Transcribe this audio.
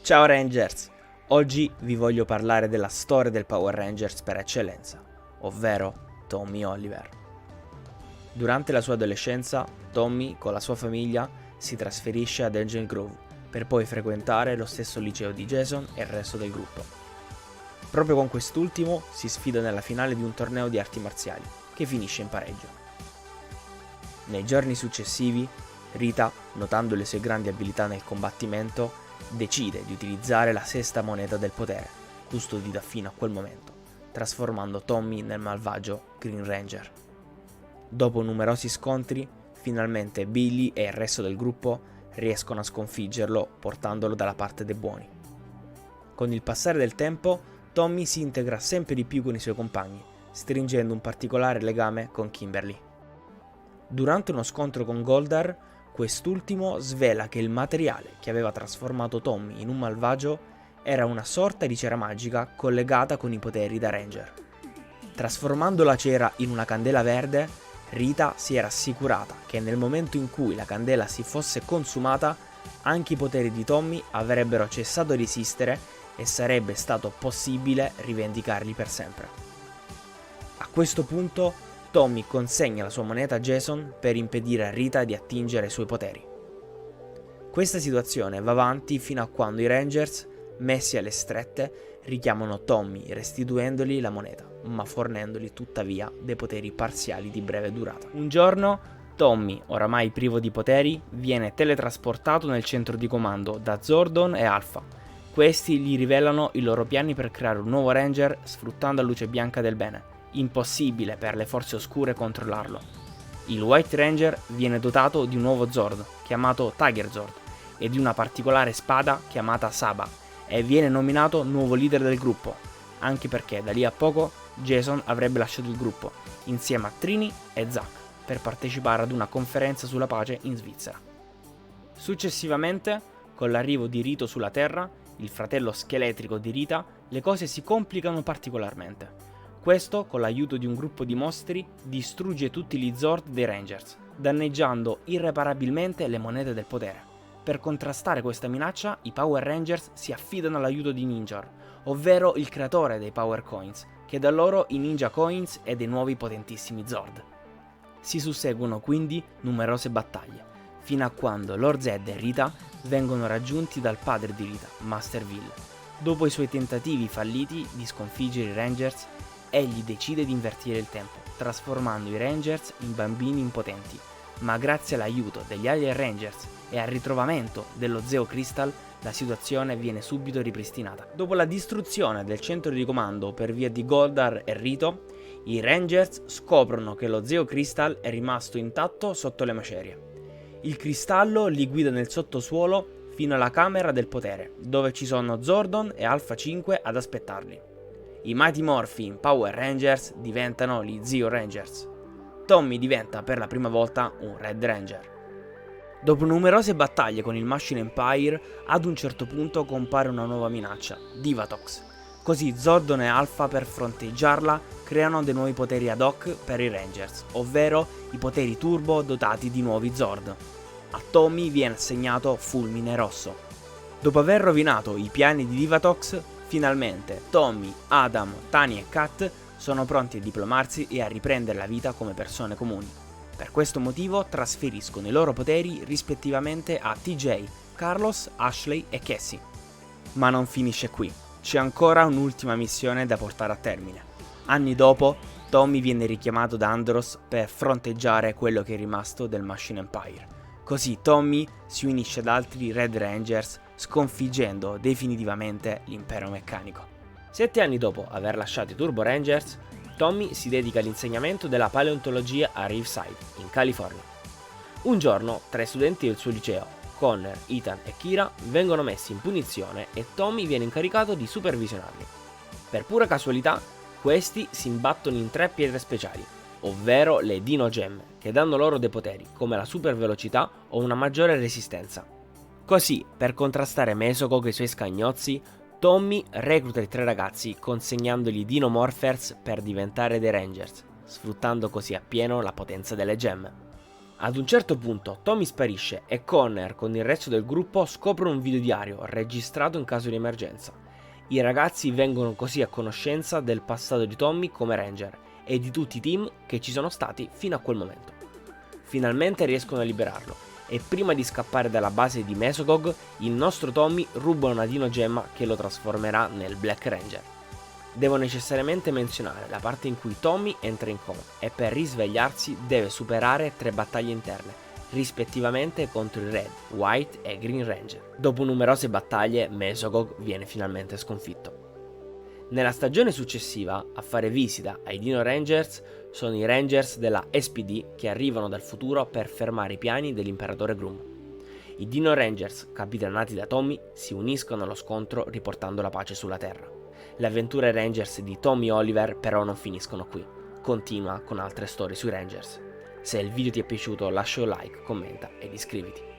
Ciao Rangers! Oggi vi voglio parlare della storia del Power Rangers per eccellenza, ovvero Tommy Oliver. Durante la sua adolescenza, Tommy con la sua famiglia si trasferisce ad Angel Grove per poi frequentare lo stesso liceo di Jason e il resto del gruppo. Proprio con quest'ultimo si sfida nella finale di un torneo di arti marziali, che finisce in pareggio. Nei giorni successivi, Rita, notando le sue grandi abilità nel combattimento, decide di utilizzare la sesta moneta del potere, custodita fino a quel momento, trasformando Tommy nel malvagio Green Ranger. Dopo numerosi scontri, finalmente Billy e il resto del gruppo riescono a sconfiggerlo portandolo dalla parte dei buoni. Con il passare del tempo, Tommy si integra sempre di più con i suoi compagni, stringendo un particolare legame con Kimberly. Durante uno scontro con Goldar, quest'ultimo svela che il materiale che aveva trasformato Tommy in un malvagio era una sorta di cera magica collegata con i poteri da Ranger. Trasformando la cera in una candela verde, Rita si era assicurata che nel momento in cui la candela si fosse consumata, anche i poteri di Tommy avrebbero cessato di esistere e sarebbe stato possibile rivendicarli per sempre. A questo punto, Tommy consegna la sua moneta a Jason per impedire a Rita di attingere ai suoi poteri. Questa situazione va avanti fino a quando i Rangers, messi alle strette, richiamano Tommy restituendogli la moneta, ma fornendogli tuttavia dei poteri parziali di breve durata. Un giorno, Tommy, oramai privo di poteri, viene teletrasportato nel centro di comando da Zordon e Alpha. Questi gli rivelano i loro piani per creare un nuovo Ranger sfruttando la luce bianca del bene. Impossibile per le forze oscure controllarlo. Il White Ranger viene dotato di un nuovo Zord, chiamato Tiger Zord, e di una particolare spada chiamata Saba, e viene nominato nuovo leader del gruppo, anche perché da lì a poco Jason avrebbe lasciato il gruppo, insieme a Trini e Zack, per partecipare ad una conferenza sulla pace in Svizzera. Successivamente, con l'arrivo di Rito sulla Terra, il fratello scheletrico di Rita, le cose si complicano particolarmente. Questo, con l'aiuto di un gruppo di mostri, distrugge tutti gli Zord dei Rangers, danneggiando irreparabilmente le monete del potere. Per contrastare questa minaccia, i Power Rangers si affidano all'aiuto di Ninjor, ovvero il creatore dei Power Coins, che dà loro i Ninja Coins e dei nuovi potentissimi Zord. Si susseguono quindi numerose battaglie, fino a quando Lord Zedd e Rita vengono raggiunti dal padre di Rita, Master Will. Dopo i suoi tentativi falliti di sconfiggere i Rangers, egli decide di invertire il tempo, trasformando i Rangers in bambini impotenti, ma grazie all'aiuto degli Alien Rangers e al ritrovamento dello Zeo Crystal, la situazione viene subito ripristinata. Dopo la distruzione del centro di comando per via di Goldar e Rito, i Rangers scoprono che lo Zeo Crystal è rimasto intatto sotto le macerie. Il cristallo li guida nel sottosuolo fino alla Camera del Potere, dove ci sono Zordon e Alpha 5 ad aspettarli. I Mighty Morphin Power Rangers diventano gli Zeo Rangers. Tommy diventa per la prima volta un Red Ranger. Dopo numerose battaglie con il Machine Empire, ad un certo punto compare una nuova minaccia, Divatox. Così Zordon e Alpha, per fronteggiarla, creano dei nuovi poteri ad hoc per i Rangers, ovvero i poteri turbo dotati di nuovi Zord. A Tommy viene assegnato Fulmine Rosso. Dopo aver rovinato i piani di Divatox, finalmente Tommy, Adam, Tani e Kat sono pronti a diplomarsi e a riprendere la vita come persone comuni. Per questo motivo trasferiscono i loro poteri rispettivamente a TJ, Carlos, Ashley e Cassie. Ma non finisce qui, c'è ancora un'ultima missione da portare a termine. Anni dopo, Tommy viene richiamato da Andros per fronteggiare quello che è rimasto del Machine Empire. Così Tommy si unisce ad altri Red Rangers, sconfiggendo definitivamente l'impero meccanico. 7 anni dopo aver lasciato i Turbo Rangers, Tommy si dedica all'insegnamento della paleontologia a Riverside, in California. Un giorno, 3 studenti del suo liceo, Connor, Ethan e Kira, vengono messi in punizione e Tommy viene incaricato di supervisionarli. Per pura casualità, questi si imbattono in 3 pietre speciali, ovvero le Dino Gem, che danno loro dei poteri, come la super velocità o una maggiore resistenza. Così, per contrastare Mesoko con i suoi scagnozzi, Tommy recluta i 3 ragazzi consegnandogli Dino Morphers per diventare dei Rangers, sfruttando così appieno la potenza delle gemme. Ad un certo punto Tommy sparisce e Connor con il resto del gruppo scoprono un videodiario registrato in caso di emergenza. I ragazzi vengono così a conoscenza del passato di Tommy come Ranger e di tutti i team che ci sono stati fino a quel momento. Finalmente riescono a liberarlo e prima di scappare dalla base di Mesogog, il nostro Tommy ruba una Dino Gemma che lo trasformerà nel Black Ranger. Devo necessariamente menzionare la parte in cui Tommy entra in coma e per risvegliarsi deve superare 3 battaglie interne, rispettivamente contro il Red, White e Green Ranger. Dopo numerose battaglie, Mesogog viene finalmente sconfitto. Nella stagione successiva, a fare visita ai Dino Rangers sono i Rangers della SPD che arrivano dal futuro per fermare i piani dell'imperatore Grum. I Dino Rangers, capitanati da Tommy, si uniscono allo scontro riportando la pace sulla Terra. Le avventure Rangers di Tommy Oliver però non finiscono qui, continua con altre storie sui Rangers. Se il video ti è piaciuto lascia un like, commenta ed iscriviti.